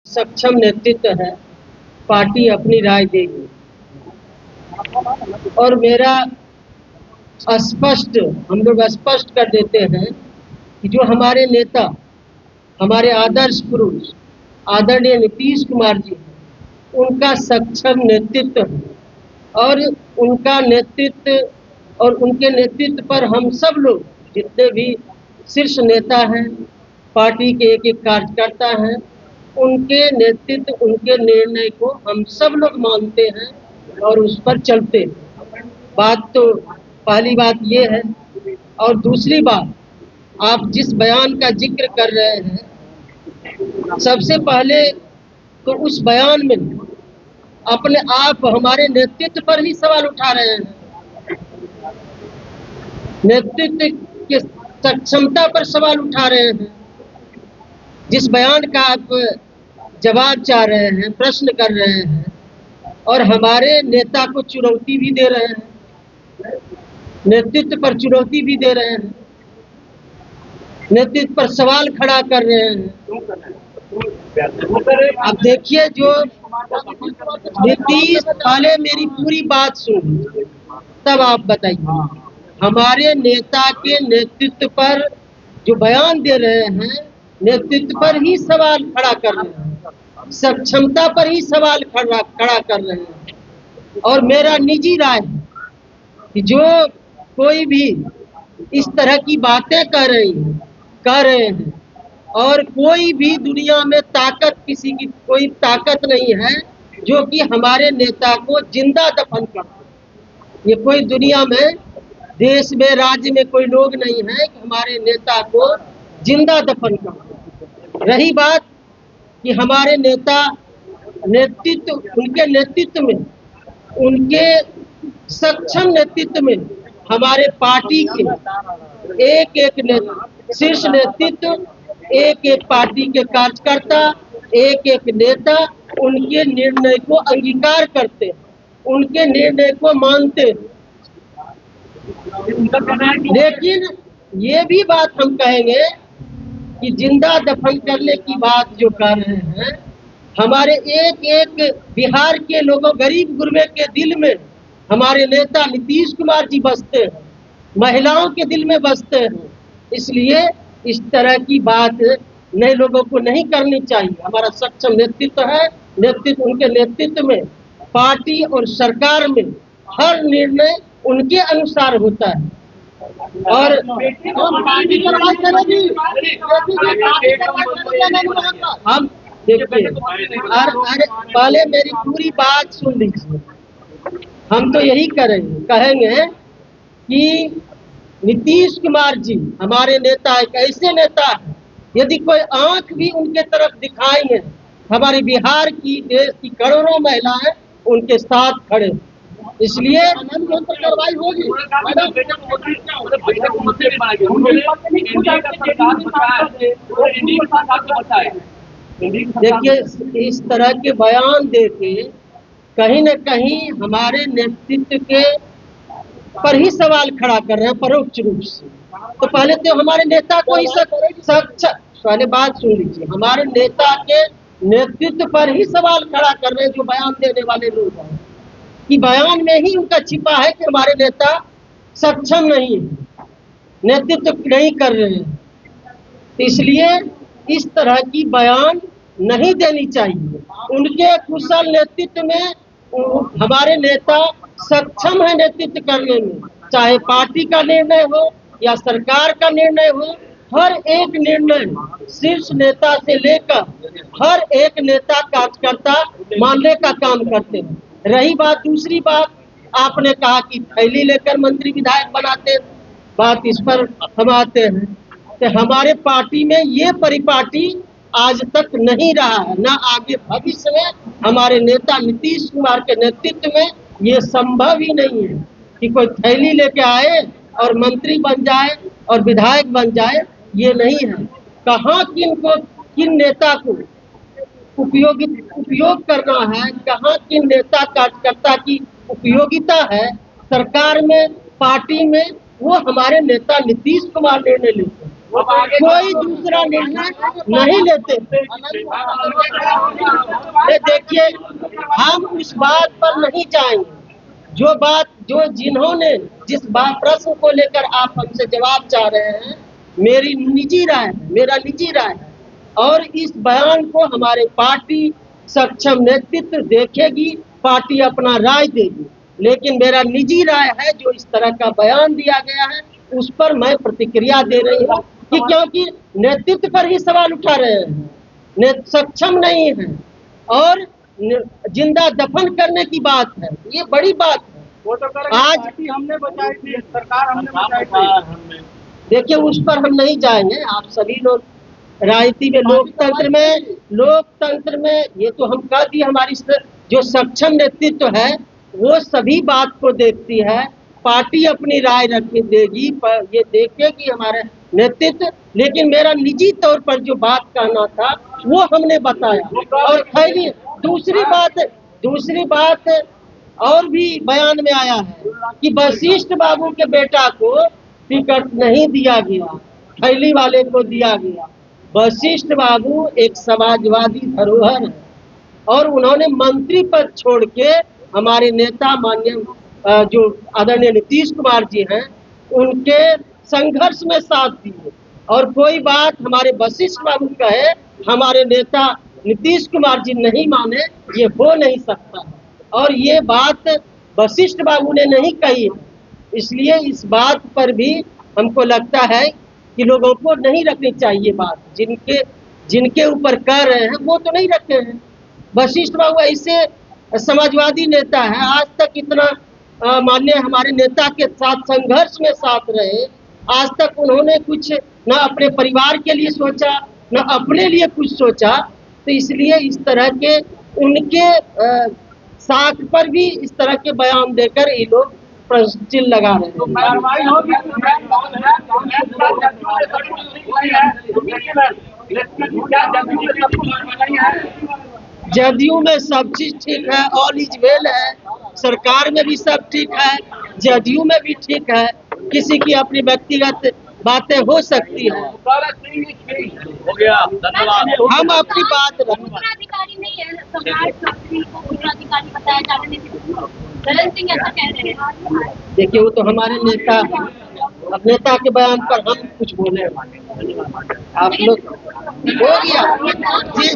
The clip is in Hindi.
सक्षम नेतृत्व है, पार्टी अपनी राय देगी। और मेरा हम लोग स्पष्ट कर देते हैं कि जो हमारे नेता, हमारे आदर्श पुरुष आदरणीय नीतीश कुमार जी हैं, उनका सक्षम नेतृत्व है और उनके नेतृत्व पर हम सब लोग जितने भी शीर्ष नेता हैं, पार्टी के एक एक कार्यकर्ता हैं, उनके नेतृत्व, उनके निर्णय को हम सब लोग मानते हैं और उस पर चलते हैं। बात तो पहली बात ये है। और दूसरी बात, आप जिस बयान का जिक्र कर रहे हैं, सबसे पहले तो उस बयान में अपने आप हमारे नेतृत्व पर ही सवाल उठा रहे हैं, नेतृत्व की सक्षमता पर सवाल उठा रहे हैं। जिस बयान का आप जवाब चाह रहे हैं, प्रश्न कर रहे हैं और हमारे नेता को चुनौती भी दे रहे हैं, नेतृत्व पर चुनौती भी दे रहे हैं, नेतृत्व पर सवाल खड़ा कर रहे हैं। अब देखिए, जो नीतीश, पहले मेरी पूरी बात सुन तब आप बताइए। हमारे नेता के नेतृत्व पर जो बयान दे रहे हैं, नेतृत्व पर ही सवाल खड़ा कर रहे हैं, सक्षमता पर ही सवाल खड़ा कर रहे हैं। और मेरा निजी राय है कि जो कोई भी इस तरह की बातें कर रहे हैं और कोई भी दुनिया में किसी की कोई ताकत नहीं है जो कि हमारे नेता को जिंदा दफन कर दे। ये कोई दुनिया में, देश में, राज्य में कोई लोग नहीं है कि हमारे नेता को जिंदा दफन कर दे। रही बात कि हमारे नेता उनके नेतृत्व में, उनके सक्षम नेतृत्व में हमारे पार्टी के एक एक शीर्ष नेतृत्व, एक एक पार्टी के कार्यकर्ता, एक एक नेता उनके निर्णय को अंगीकार करते हैं, उनके निर्णय को मानते हैं। लेकिन ये भी बात हम कहेंगे कि जिंदा दफन करने की बात जो कर रहे हैं, हमारे एक एक बिहार के लोगों, गरीब गुरबे के दिल में हमारे नेता नीतीश कुमार जी बसते हैं, महिलाओं के दिल में बसते हैं। इसलिए इस तरह की बात नए लोगों को नहीं करनी चाहिए। हमारा सक्षम नेतृत्व है, उनके नेतृत्व में पार्टी और सरकार में हर निर्णय उनके अनुसार होता है। और हम देखिए, अरे पहले मेरी पूरी बात सुन लीजिए। हम तो यही कहेंगे कि नीतीश कुमार जी हमारे नेता, एक ऐसे नेता हैं, यदि कोई आंख भी उनके तरफ दिखाएंगे, हमारे बिहार की, देश की करोड़ों महिलाएं उनके साथ खड़े। इसलिए कार्रवाई होगी। देखिए, इस तरह के बयान देके कहीं न कहीं हमारे नेतृत्व के पर ही सवाल खड़ा कर रहे हैं परोक्ष रूप से। तो पहले तो हमारे नेता को ही पहले बात सुन लीजिए, हमारे नेता के नेतृत्व पर ही सवाल खड़ा कर रहे हैं जो बयान देने वाले लोग हैं, कि बयान में ही उनका छिपा है कि हमारे नेता सक्षम नहीं है, नेतृत्व नहीं कर रहे हैं। इसलिए इस तरह की बयान नहीं देनी चाहिए। उनके कुशल नेतृत्व में हमारे नेता सक्षम है नेतृत्व करने में, चाहे पार्टी का निर्णय हो या सरकार का निर्णय हो। हर एक निर्णय शीर्ष नेता से लेकर हर एक नेता कार्यकर्ता मानने का काम करते हैं। रही बात, दूसरी बात, आपने कहा कि थैली लेकर मंत्री विधायक बनाते, बात इस पर हम आते हैं कि हमारे पार्टी में ये परिपाटी आज तक नहीं रहा है, ना आगे भविष्य में। हमारे नेता नीतीश कुमार के नेतृत्व में ये संभव ही नहीं है कि कोई थैली लेके आए और मंत्री बन जाए और विधायक बन जाए। ये नहीं है। कहाँ किन नेता को उपयोग करना है, कहाँ किन नेता कार्यकर्ता की उपयोगिता है सरकार में, पार्टी में, वो हमारे नेता नीतीश कुमार निर्णय लेते हैं। कोई दूसरा निर्णय नहीं लेते। ये देखिए, हम उस बात पर नहीं जाएंगे जो जिन्होंने जिस बात प्रश्न को लेकर आप हमसे जवाब चाह रहे हैं, मेरी निजी राय है, मेरा निजी राय है, और इस बयान को हमारे पार्टी सक्षम नेतृत्व देखेगी, पार्टी अपना राय देगी, लेकिन मेरा निजी राय है जो इस तरह का बयान दिया गया है उस पर मैं प्रतिक्रिया दे रही हूँ कि क्योंकि नेतृत्व पर ही सवाल उठा रहे हैं, सक्षम नहीं है और जिंदा दफन करने की बात है, ये बड़ी बात है। वो तो आज हमने बचाई थी, सरकार हमने बचाई थी। देखिए, उस पर हम नहीं जाएंगे। आप सभी लोग राजनीति में, लोकतंत्र में ये तो हम कह दिए, हमारी जो सक्षम नेतृत्व है वो सभी बात को देखती है, पार्टी अपनी राय देगी, ये देखेगी हमारे नेतृत्व, लेकिन मेरा निजी तौर पर जो बात कहना था वो हमने बताया। और खैरी दूसरी बात और भी बयान में आया है कि वशिष्ठ बाबू के बेटा को टिकट नहीं दिया गया, थैली वाले को दिया गया। वशिष्ठ बाबू एक समाजवादी धरोहर है और उन्होंने मंत्री पद छोड़ के हमारे नेता माननीय जो आदरणीय नीतीश कुमार जी हैं उनके संघर्ष में साथ दिए, और कोई बात हमारे वशिष्ठ बाबू कहे हमारे नेता नीतीश कुमार जी नहीं माने, ये हो नहीं सकता। और ये बात वशिष्ठ बाबू ने नहीं कही है, इसलिए इस बात पर भी हमको लगता है कि लोगों को नहीं रखनी चाहिए बात, जिनके ऊपर कह रहे हैं वो तो नहीं रखे हैं। वशिष्ठ बाबू ऐसे समाजवादी नेता है, आज तक इतना माननीय हमारे नेता के साथ संघर्ष में साथ रहे, आज तक उन्होंने कुछ न अपने परिवार के लिए सोचा न अपने लिए कुछ सोचा, तो इसलिए इस तरह के उनके साथ पर भी इस तरह के बयान देकर ये लोग प्रश्न चिन्ह लगा रहे हैं। कार्रवाई होगी। जदयू में सब चीज ठीक है, ऑल इज वेल है, सरकार में भी सब ठीक है, जदयू में भी ठीक है, किसी की अपनी व्यक्तिगत बातें हो सकती है। हो गया, धन्यवाद। हम अपनी बात उत्तराधिकारी नहीं है, सम्राट चौधरी को उत्तराधिकारी बताया जा रहा है, धर्म सिंह ऐसा कह रहे हैं। देखिए, वो तो हमारे नेता हैं, अब नेता के बयान पर हम कुछ बोले, आप लोग हो गया जी।